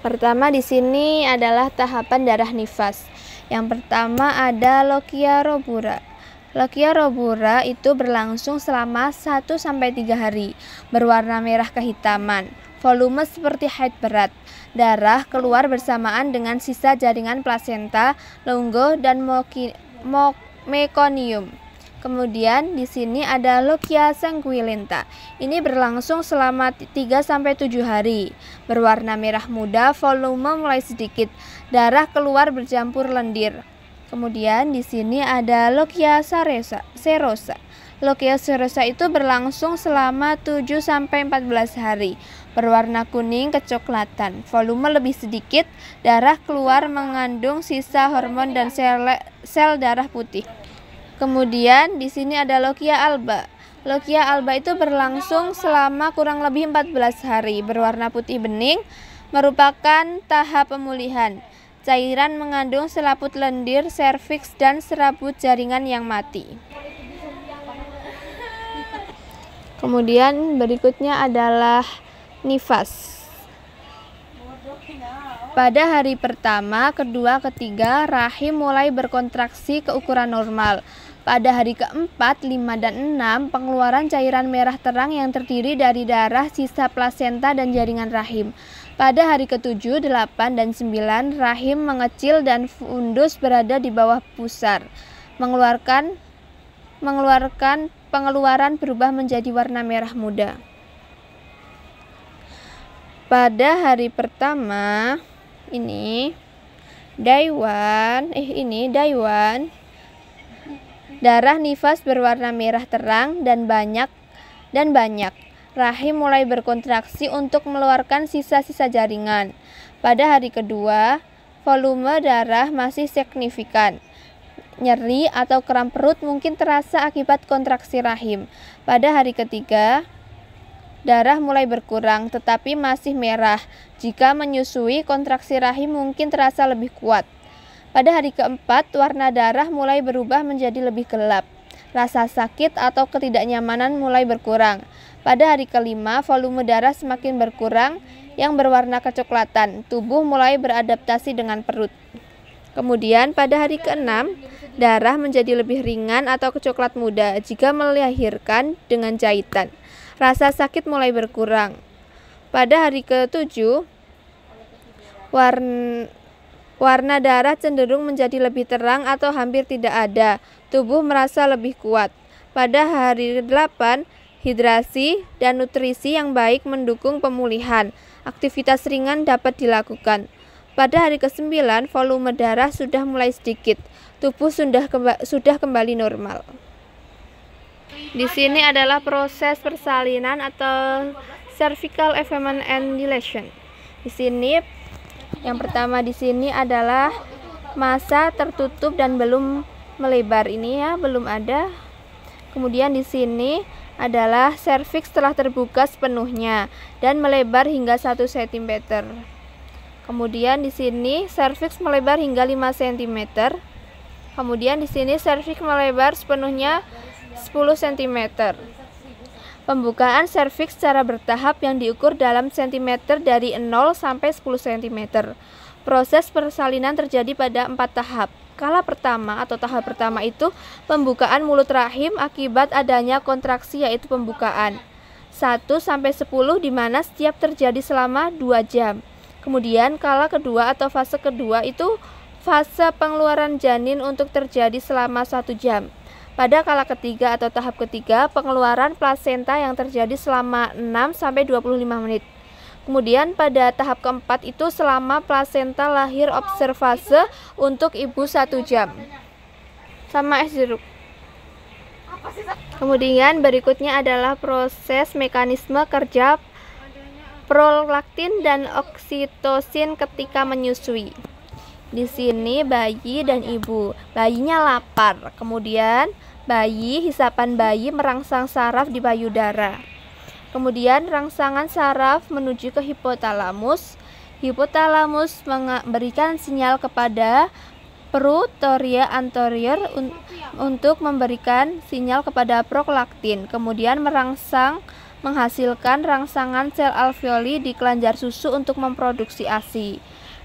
Pertama di sini adalah tahapan darah nifas. Yang pertama ada lochia robura. Lochia robura itu berlangsung selama 1-3 hari, berwarna merah kehitaman, volume seperti haid berat. Darah keluar bersamaan dengan sisa jaringan plasenta, lungo, dan meconium. Kemudian di sini ada lochia sanguinolenta. Ini berlangsung selama 3-7 hari. Berwarna merah muda, volume mulai sedikit. Darah keluar bercampur lendir. Kemudian di sini ada lochia serosa. Lochia serosa itu berlangsung selama 7-14 hari. Berwarna kuning kecoklatan, volume lebih sedikit. Darah keluar mengandung sisa hormon dan sel darah putih. Kemudian di sini ada lochia alba. Lochia alba itu berlangsung selama kurang lebih 14 hari, berwarna putih bening, merupakan tahap pemulihan. Cairan mengandung selaput lendir, serviks, dan serabut jaringan yang mati. Kemudian berikutnya adalah nifas. Pada hari pertama, kedua, ketiga, rahim mulai berkontraksi ke ukuran normal. Pada hari keempat, 5, dan 6, pengeluaran cairan merah terang yang terdiri dari darah, sisa plasenta, dan jaringan rahim. Pada hari ke-7, 8, dan 9, rahim mengecil dan fundus berada di bawah pusar. Pengeluaran berubah menjadi warna merah muda. Pada hari pertama, day one, darah nifas berwarna merah terang dan banyak. Rahim mulai berkontraksi untuk mengeluarkan sisa-sisa jaringan. Pada hari kedua, volume darah masih signifikan. Nyeri atau kram perut mungkin terasa akibat kontraksi rahim. Pada hari ketiga, darah mulai berkurang tetapi masih merah. Jika menyusui, kontraksi rahim mungkin terasa lebih kuat. Pada hari keempat, warna darah mulai berubah menjadi lebih gelap. Rasa sakit atau ketidaknyamanan mulai berkurang. Pada hari kelima, volume darah semakin berkurang yang berwarna kecoklatan. Tubuh mulai beradaptasi dengan perut. Kemudian pada hari keenam, darah menjadi lebih ringan atau kecoklat muda jika melahirkan dengan jahitan. Rasa sakit mulai berkurang. Pada hari ke-7, warna darah cenderung menjadi lebih terang atau hampir tidak ada. Tubuh merasa lebih kuat. Pada hari ke-8, hidrasi dan nutrisi yang baik mendukung pemulihan. Aktivitas ringan dapat dilakukan. Pada hari ke-9, volume darah sudah mulai sedikit. Tubuh sudah kembali normal. Di sini adalah proses persalinan atau cervical effacement and dilation. Di sini yang pertama di sini adalah massa tertutup dan belum melebar. Ini ya, belum ada. Kemudian di sini adalah serviks telah terbuka sepenuhnya dan melebar hingga 1 cm. Kemudian di sini serviks melebar hingga 5 cm. Kemudian di sini serviks melebar sepenuhnya 10 cm. Pembukaan serviks secara bertahap yang diukur dalam cm dari 0 sampai 10 cm. Proses persalinan terjadi pada 4 tahap. Tahap pertama itu pembukaan mulut rahim akibat adanya kontraksi, yaitu pembukaan 1 sampai 10 di mana setiap terjadi selama 2 jam. Kemudian fase kedua itu fase pengeluaran janin untuk terjadi selama 1 jam. Pada tahap ketiga, pengeluaran plasenta yang terjadi selama 6 sampai 25 menit. Kemudian pada tahap keempat itu selama plasenta lahir observase untuk ibu 1 jam. Sama es jeruk. Kemudian berikutnya adalah proses mekanisme kerja prolaktin dan oksitosin ketika menyusui. Di sini bayi dan ibu. Bayinya lapar. Kemudian hisapan bayi merangsang saraf di payudara. Kemudian rangsangan saraf menuju ke hipotalamus. Hipotalamus memberikan sinyal kepada pituitary anterior untuk memberikan sinyal kepada prolaktin. Kemudian merangsang menghasilkan rangsangan sel alveoli di kelenjar susu untuk memproduksi ASI.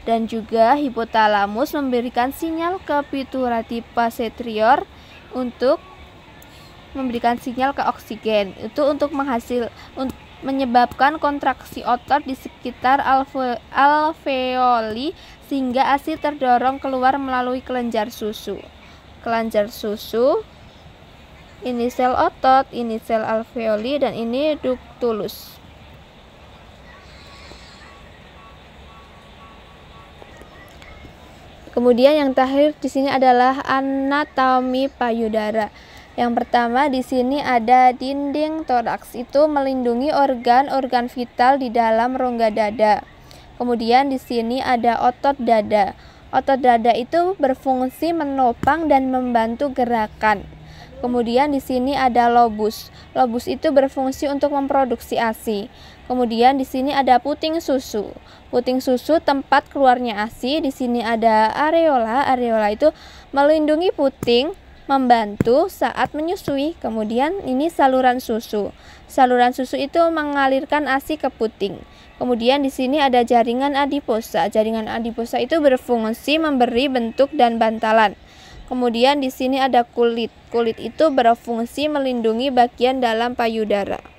Dan juga hipotalamus memberikan sinyal ke pituitary posterior untuk memberikan sinyal ke oksigen. Itu untuk menyebabkan kontraksi otot di sekitar alveoli sehingga ASI terdorong keluar melalui kelenjar susu. Kelenjar susu, ini sel otot, ini sel alveoli, dan ini ductulus. Kemudian yang terakhir di sini adalah anatomi payudara. Yang pertama di sini ada dinding toraks, itu melindungi organ-organ vital di dalam rongga dada. Kemudian di sini ada otot dada. Otot dada itu berfungsi menopang dan membantu gerakan. Kemudian di sini ada lobus. Lobus itu berfungsi untuk memproduksi ASI. Kemudian di sini ada puting susu. Puting susu tempat keluarnya ASI. Di sini ada areola. Areola itu melindungi puting, membantu saat menyusui. Kemudian ini saluran susu. Saluran susu itu mengalirkan ASI ke puting. Kemudian di sini ada jaringan adiposa. Jaringan adiposa itu berfungsi memberi bentuk dan bantalan. Kemudian di sini ada kulit. Kulit itu berfungsi melindungi bagian dalam payudara.